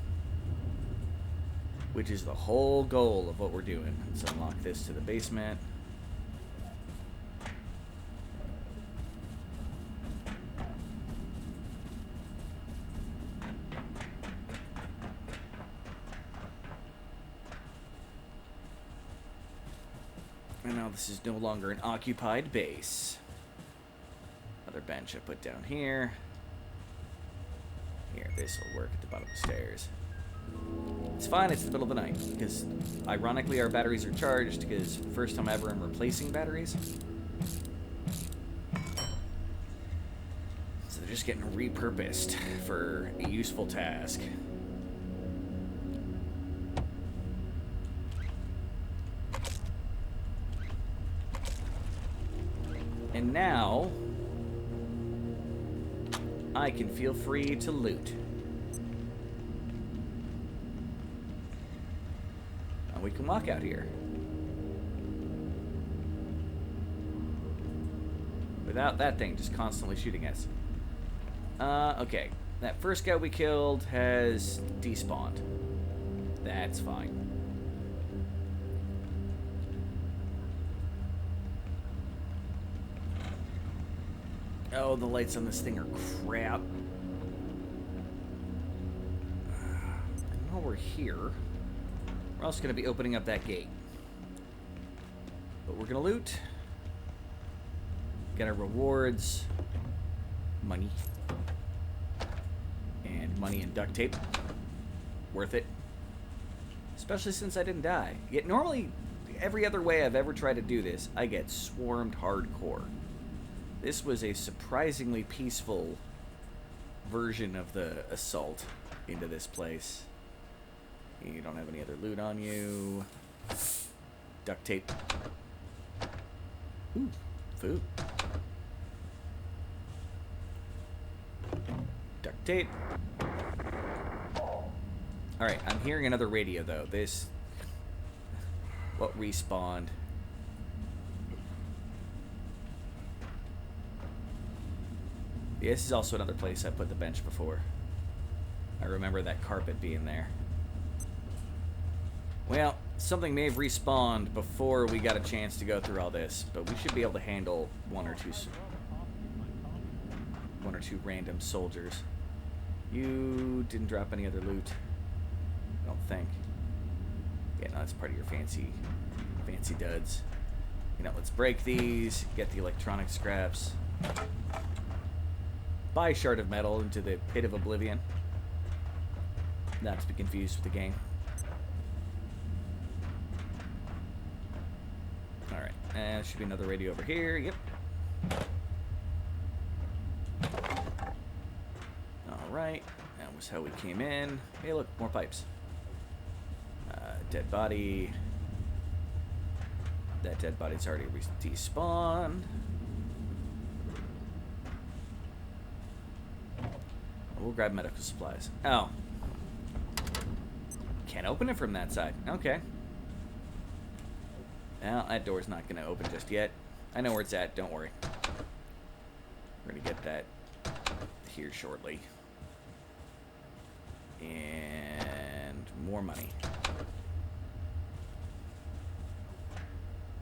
Which is the whole goal of what we're doing. Let's unlock this to the basement. And now this is no longer an occupied base. Another bench I put down here. Here, this will work at the bottom of the stairs. It's fine, it's the middle of the night, because ironically our batteries are charged, because first time ever I'm replacing batteries. So they're just getting repurposed for a useful task. And now, I can feel free to loot. And we can walk out here. Without that thing just constantly shooting us. Okay. That first guy we killed has despawned. That's fine. Oh, the lights on this thing are crap. I know we're here. We're also going to be opening up that gate. But we're going to loot. Get our rewards. Money. And money and duct tape. Worth it. Especially since I didn't die. Yet normally, every other way I've ever tried to do this, I get swarmed hardcore. This was a surprisingly peaceful version of the assault into this place. You don't have any other loot on you. Duct tape. Ooh, food. Duct tape. Alright, I'm hearing another radio though. This... What respawned? This is also another place I put the bench before. I remember that carpet being there. Well, something may have respawned before we got a chance to go through all this, but we should be able to handle one or two random soldiers. You didn't drop any other loot, I don't think. Yeah, no, that's part of your fancy duds. You know, let's break these, get the electronic scraps, buy a shard of metal into the pit of oblivion. Not to be confused with the game. Alright, and there should be another radio over here. Yep. Alright, that was how we came in. Hey, look, more pipes. Dead body. That dead body's already despawned. We'll grab medical supplies. Oh. Can't open it from that side. Okay. Well, that door's not going to open just yet. I know where it's at. Don't worry. We're going to get that here shortly. And more money.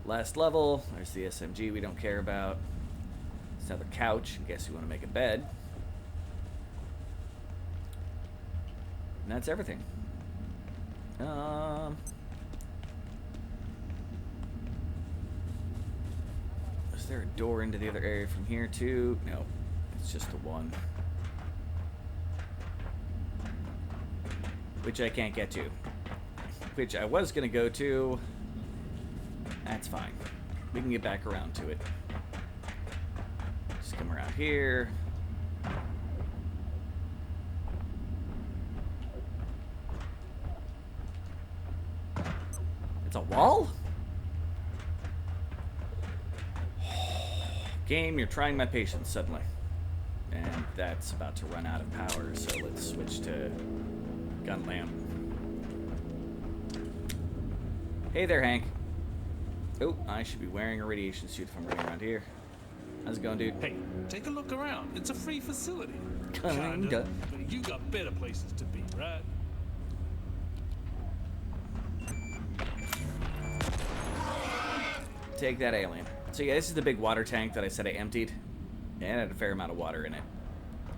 Last level. There's the SMG we don't care about. It's another couch. I guess we want to make a bed. And that's everything. Is there a door into the other area from here too? No, it's just the one. Which I can't get to. Which I was gonna go to. That's fine. We can get back around to it. Just come around here. It's a wall? Game, you're trying my patience suddenly. And that's about to run out of power, so let's switch to gun lamp. Hey there, Hank. Oh, I should be wearing a radiation suit if I'm running around here. How's it going, dude? Hey, take a look around. It's a free facility. Kinda. But you got better places to be, right? Take that, alien. So yeah, this is the big water tank that I said I emptied. And it had a fair amount of water in it.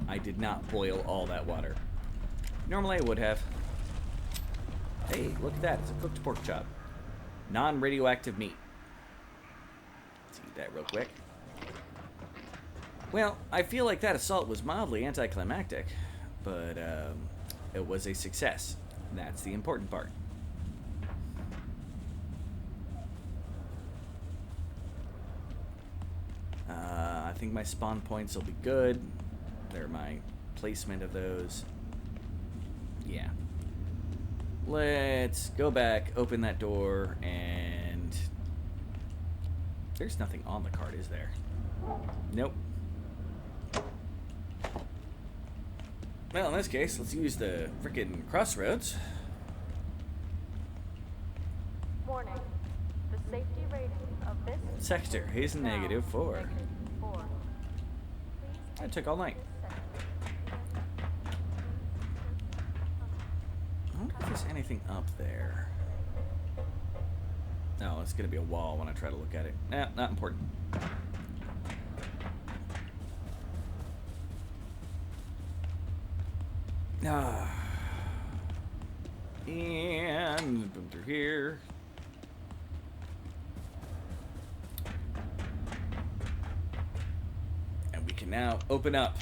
I did not boil all that water. Normally I would have. Hey, look at that. It's a cooked pork chop. Non-radioactive meat. Let's eat that real quick. Well, I feel like that assault was mildly anticlimactic, but it was a success. That's the important part. I think my spawn points will be good. They're my placement of those. Yeah. Let's go back, open that door, and there's nothing on the card, is there? Nope. Well, in this case, let's use the frickin' crossroads. Warning. The safety rating of this Sector is now -4. -4. That took all night. I wonder if there's anything up there. No, it's gonna be a wall when I try to look at it. Nah, not important. And boom through here. And we can now open up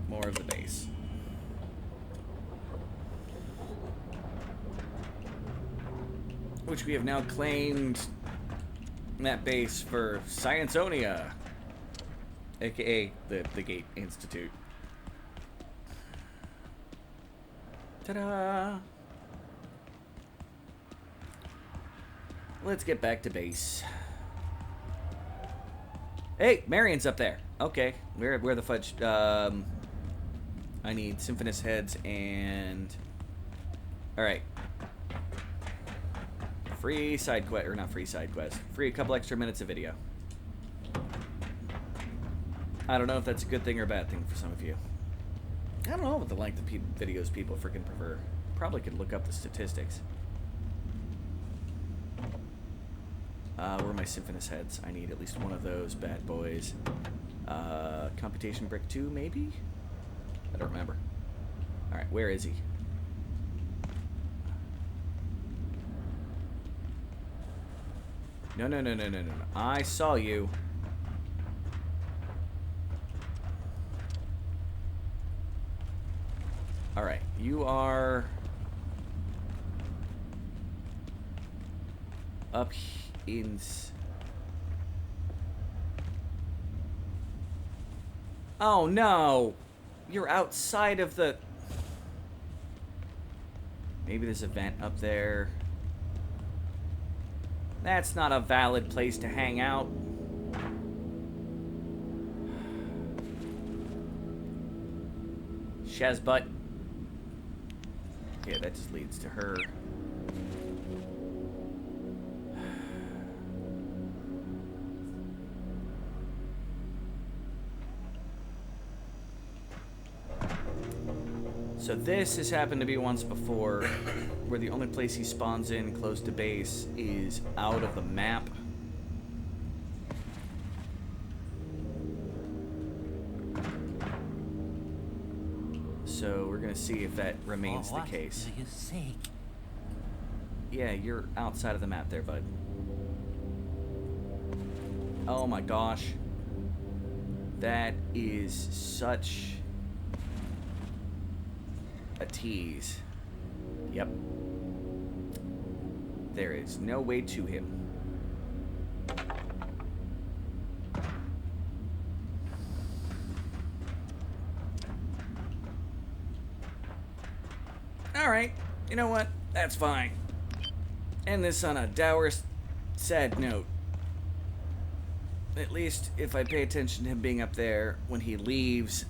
more of the base. Which we have now claimed that base for Scienceonia, aka the Gate Institute. Ta-da! Let's get back to base. Hey, Marion's up there. Okay, where the fudge? I need Symphonous heads and. All right. Free side quest, or not free side quest. Free a couple extra minutes of video. I don't know if that's a good thing or a bad thing for some of you. I don't know what the length of videos people freaking prefer. Probably could look up the statistics. Where are my Symphonous heads? I need at least one of those bad boys. Computation brick 2, maybe? I don't remember. Alright, where is he? No. I saw you. Alright, you are up in... Oh no! You're outside of the... Maybe there's a vent up there. That's not a valid place to hang out. Shazbutt. Okay, that just leads to her. So this has happened to be once before, where the only place he spawns in close to base is out of the map. So we're gonna see if that remains the case. For your sake. Yeah, you're outside of the map there, bud. Oh my gosh. That is such a tease. Yep. There is no way to him. Alright, you know what? That's fine. End this on a dour, sad note. At least if I pay attention to him being up there, when he leaves,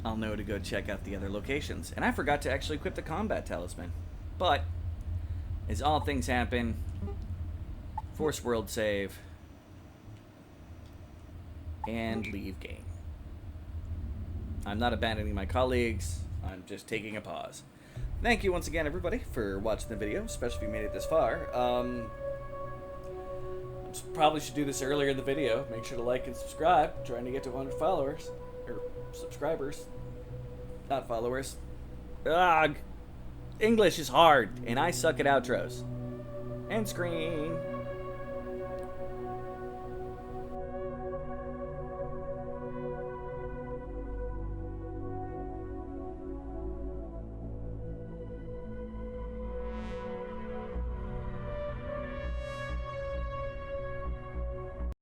I'll know to go check out the other locations. And I forgot to actually equip the combat talisman. But, as all things happen, force world save, and leave game. I'm not abandoning my colleagues, I'm just taking a pause. Thank you once again, everybody, for watching the video, especially if you made it this far. Probably should do this earlier in the video. Make sure to like and subscribe. Trying to get to 100 followers. Or subscribers. Not followers. Ugh. English is hard, and I suck at outros. End screen.